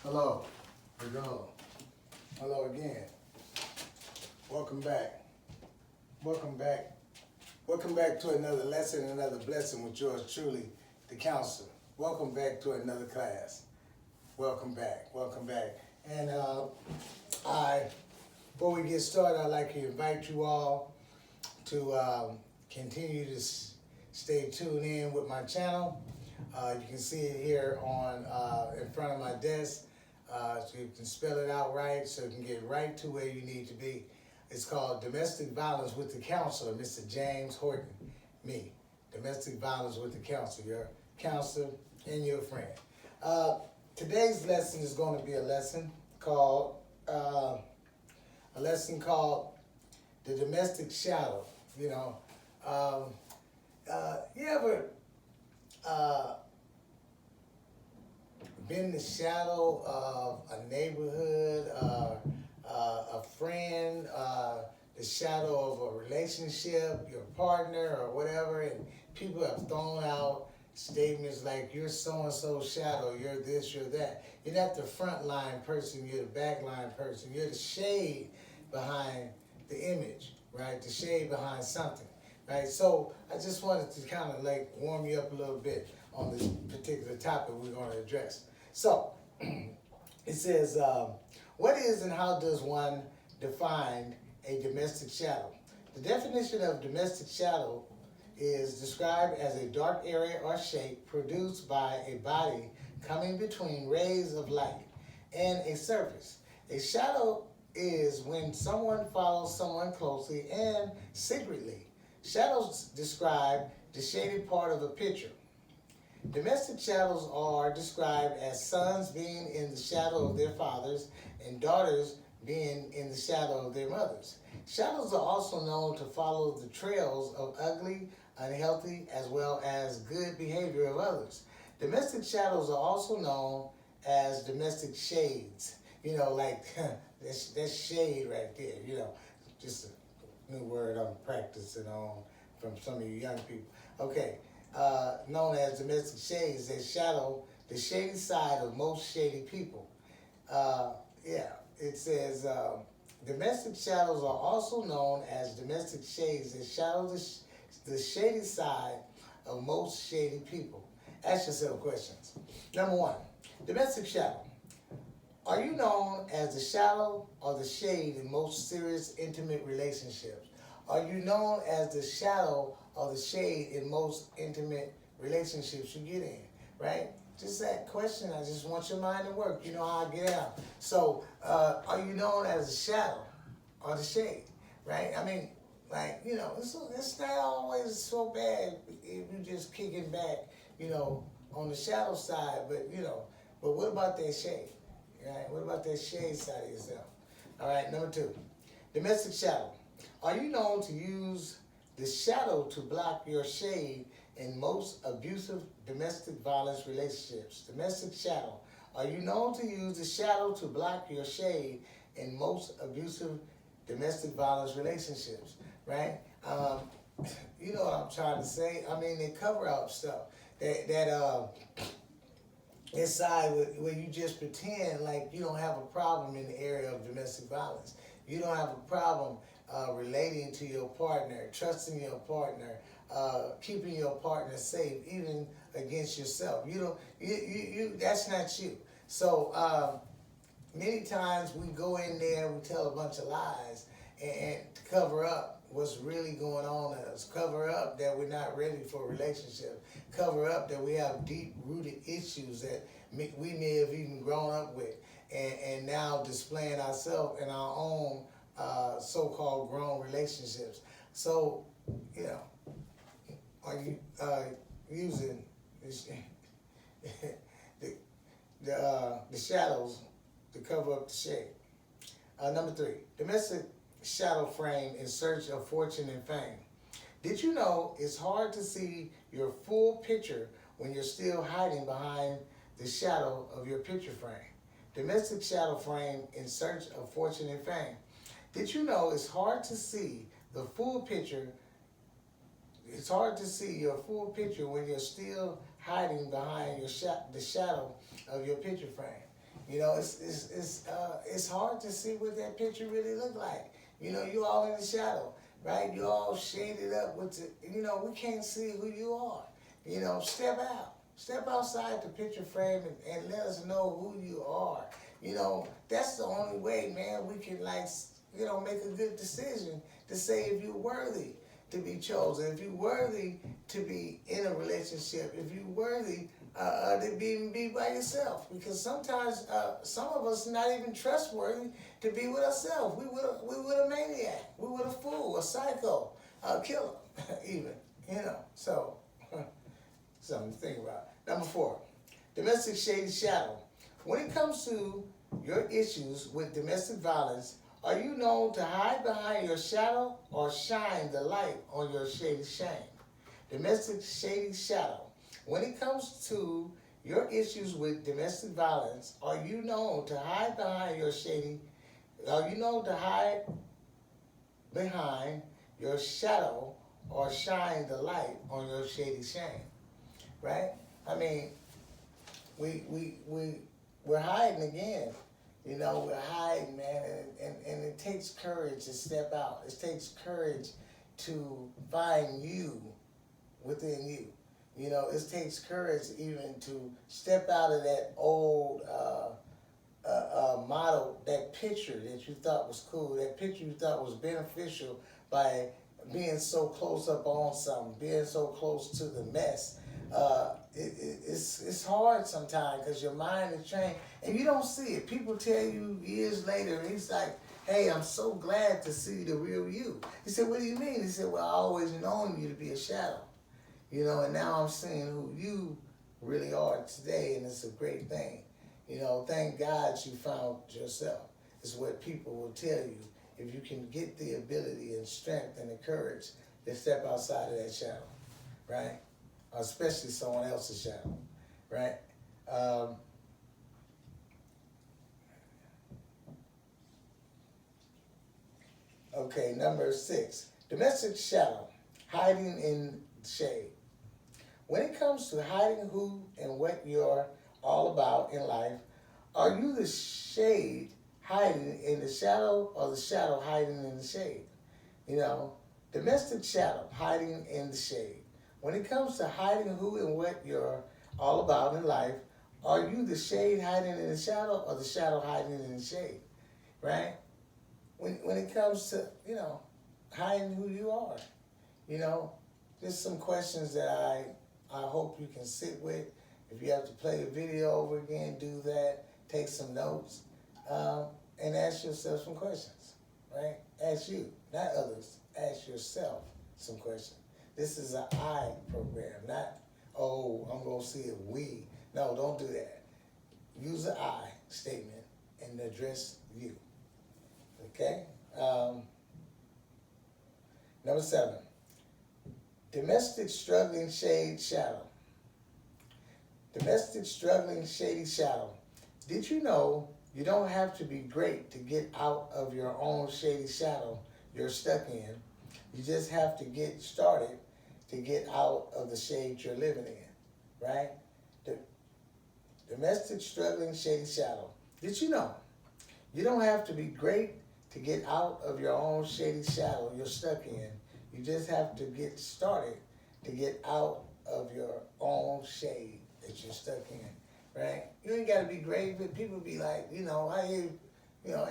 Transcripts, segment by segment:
Hello. We go. Hello again. Welcome back. Welcome back. Welcome back to another lesson, another blessing with yours truly, the counselor. Welcome back to another class. Welcome back. Welcome back. And before we get started, I'd like to invite you all to continue to stay tuned in with my channel. You can see it here on in front of my desk, so you can spell it out right, so you can get right to where you need to be. It's called Domestic Violence with the Counselor, Mr. James Horton. Me, Domestic Violence with the Counselor, your counselor and your friend. Today's lesson is going to be a lesson called The Domestic Shadow. You know, you ever been the shadow of a neighborhood, a friend, the shadow of a relationship, your partner or whatever, and people have thrown out statements like, you're so-and-so shadow, you're this, you're that. You're not the front line person, you're the back line person. You're the shade behind the image, right? The shade behind something, right? So I just wanted to kind of like warm you up a little bit on this particular topic we're going to address. So it says, what is and how does one define a domestic shadow? The definition of domestic shadow is described as a dark area or shape produced by a body coming between rays of light and a surface. A shadow is when someone follows someone closely and secretly. Shadows describe the shady part of a picture. Domestic shadows are described as sons being in the shadow of their fathers and daughters being in the shadow of their mothers. Shadows are also known to follow the trails of ugly, unhealthy, as well as good behavior of others. Domestic shadows are also known as domestic shades. You know, like that's shade right there, you know, just a new word I'm practicing on from some of you young people. Okay. Known as domestic shades, they shadow the shady side of most shady people. It says domestic shadows are also known as domestic shades that shadow the shady side of most shady people. Ask yourself questions. Number one, domestic shadow. Are you known as the shadow or the shade in most serious intimate relationships? Are you known as the shadow or the shade in most intimate relationships you get in, right? Just that question, I just want your mind to work. You know how I get out. So, are you known as the shadow or the shade, right? I mean, like, you know, it's not always so bad if you're just kicking back, you know, on the shadow side, but, you know, but what about that shade, right? What about that shade side of yourself? All right, number two, domestic shadow. Are you known to use the shadow to block your shade in most abusive domestic violence relationships? Domestic shadow. Are you known to use the shadow to block your shade in most abusive domestic violence relationships? Right? You know what I'm trying to say? I mean, they cover up stuff. That inside where you just pretend like you don't have a problem in the area of domestic violence. You don't have a problem relating to your partner, trusting your partner, keeping your partner safe, even against yourself. You don't. You. That's not you. So many times we go in there, we tell a bunch of lies, and to cover up what's really going on in us. Cover up that we're not ready for a relationship. Cover up that we have deep-rooted issues that we may have even grown up with, and now displaying ourselves in our own so-called grown relationships. So, you know, are you using the shadows to cover up the shade? Number three, domestic shadow frame in search of fortune and fame. Did you know it's hard to see your full picture when you're still hiding behind the shadow of your picture frame? Domestic shadow frame in search of fortune and fame. Did you know it's hard to see the full picture? It's hard to see your full picture when you're still hiding behind the shadow of your picture frame. It's hard to see what that picture really look like. You all in the shadow, right? You all shaded up with we can't see who you are. Step out. Step outside the picture frame and let us know who you are. That's the only way, man, we can make a good decision to say if you're worthy to be chosen, if you're worthy to be in a relationship, if you're worthy to be by yourself. Because sometimes some of us not even trustworthy to be with ourselves. We with a maniac, we with a fool, a psycho, a killer, even. So something to think about. Number 4, domestic shady shadow. When it comes to your issues with domestic violence, are you known to hide behind your shadow or shine the light on your shady shame? Domestic shady shadow. When it comes to your issues with domestic violence, are you known to hide behind your are you known to hide behind your shadow or shine the light on your shady shame? Right? I mean, we're hiding again. We're hiding, man, and it takes courage to step out. It takes courage to find you within you. It takes courage even to step out of that old model, that picture that you thought was cool, that picture you thought was beneficial by being so close up on something, being so close to the mess. It's hard sometimes because your mind is trained and you don't see it. People tell you years later, and he's like, hey, I'm so glad to see the real you. He said, what do you mean? He said, well, I always known you to be a shadow. And now I'm seeing who you really are today, and it's a great thing. Thank God you found yourself. It's what people will tell you. If you can get the ability and strength and the courage to step outside of that shadow, right? Especially someone else's shadow, right? Okay, number 6, domestic shadow, hiding in shade. When it comes to hiding who and what you're all about in life, are you the shade hiding in the shadow or the shadow hiding in the shade? Domestic shadow, hiding in the shade. When it comes to hiding who and what you're all about in life, are you the shade hiding in the shadow or the shadow hiding in the shade? Right? When it comes to, hiding who you are, just some questions that I hope you can sit with. If you have to play the video over again, do that. Take some notes and ask yourself some questions, right? Ask you, not others. Ask yourself some questions. This is an I program, not, I'm going to see if we. No, don't do that. Use the I statement and address you. Okay? Number 7, domestic struggling shade shadow. Domestic struggling shady shadow. Did you know you don't have to be great to get out of your own shady shadow you're stuck in? You just have to get started to get out of the shade you're living in, right? Domestic struggling shady shadow. Did you know you don't have to be great to get out of your own shady shadow you're stuck in? You just have to get started to get out of your own shade that you're stuck in, right? You ain't got to be great, but people be like, I hear,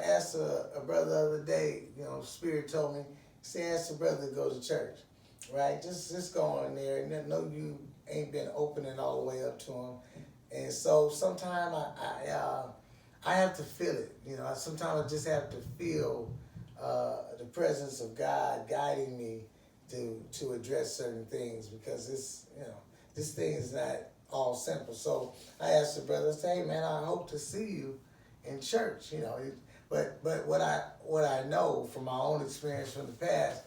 asked a brother the other day, Spirit told me, say, ask the brother to go to church, right? Just go in there and know you ain't been opening all the way up to him. And so sometimes I have to feel it, sometimes I just have to feel the presence of God guiding me to address certain things, because this thing is not all simple. So I asked the brother, say, hey man, I hope to see you in church, But what I know from my own experience from the past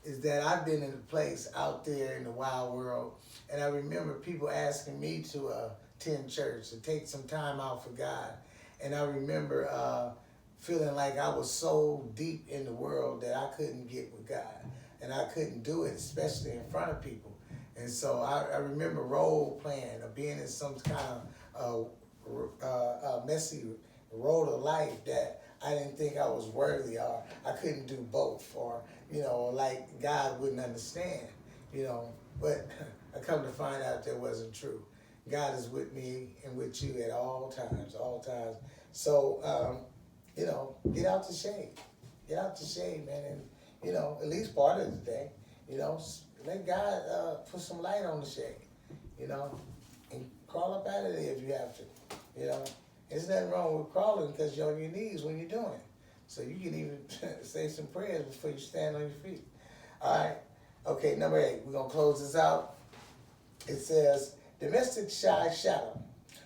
is that I've been in a place out there in the wild world, and I remember people asking me to attend church, to take some time out for God. And I remember feeling like I was so deep in the world that I couldn't get with God. And I couldn't do it, especially in front of people. And so I remember role playing or being in some kind of messy road of life that I didn't think I was worthy, or I couldn't do both, or like God wouldn't understand, But I come to find out that wasn't true. God is with me and with you at all times, all times. So, get out the shade. Get out the shade, man, and, at least part of the day, let God put some light on the shade, and crawl up out of there if you have to, There's nothing wrong with crawling because you're on your knees when you're doing it. So you can even say some prayers before you stand on your feet. All right. Okay, number 8. We're going to close this out. It says, domestic shy shadow.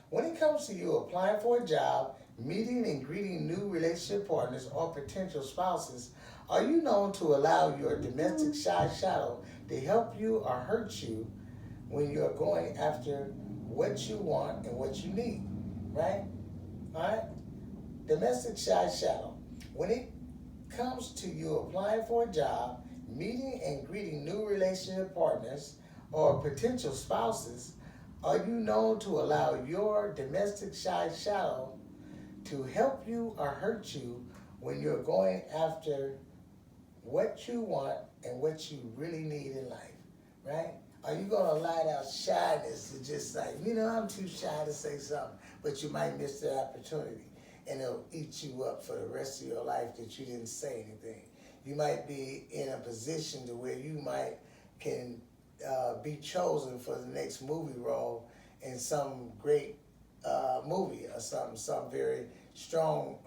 When it comes to you applying for a job, meeting and greeting new relationship partners or potential spouses, are you known to allow your domestic shy shadow to help you or hurt you when you're going after what you want and what you need? Right? All right? Domestic shy shadow. When it comes to you applying for a job, meeting and greeting new relationship partners or potential spouses, are you known to allow your domestic shy shadow to help you or hurt you when you're going after what you want and what you really need in life, right? Are you going to allow that shyness to just like, I'm too shy to say something, but you might miss the opportunity and it'll eat you up for the rest of your life that you didn't say anything. You might be in a position to where you can be chosen for the next movie role in some great movie or some very strong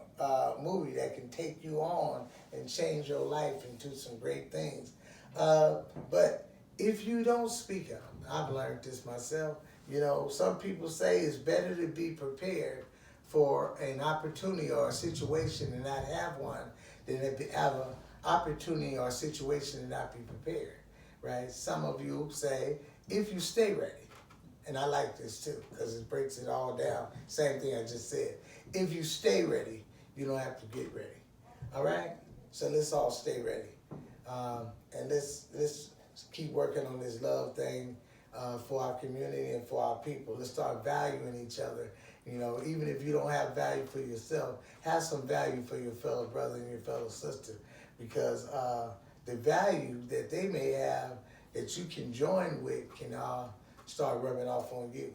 movie that can take you on and change your life into some great things. But if you don't speak up, I've learned this myself. Some people say it's better to be prepared for an opportunity or a situation and not have one than to have an opportunity or a situation and not be prepared, right? Some of you say, if you stay ready. And I like this too, because it breaks it all down. Same thing I just said. If you stay ready, you don't have to get ready. All right? So let's all stay ready. And let's keep working on this love thing for our community and for our people. Let's start valuing each other. Even if you don't have value for yourself, have some value for your fellow brother and your fellow sister. Because the value that they may have that you can join with can start rubbing off on you.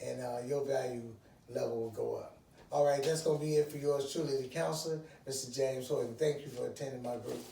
And your value level will go up. All right, that's going to be it for yours truly, the counselor, Mr. James Horton. Thank you for attending my group.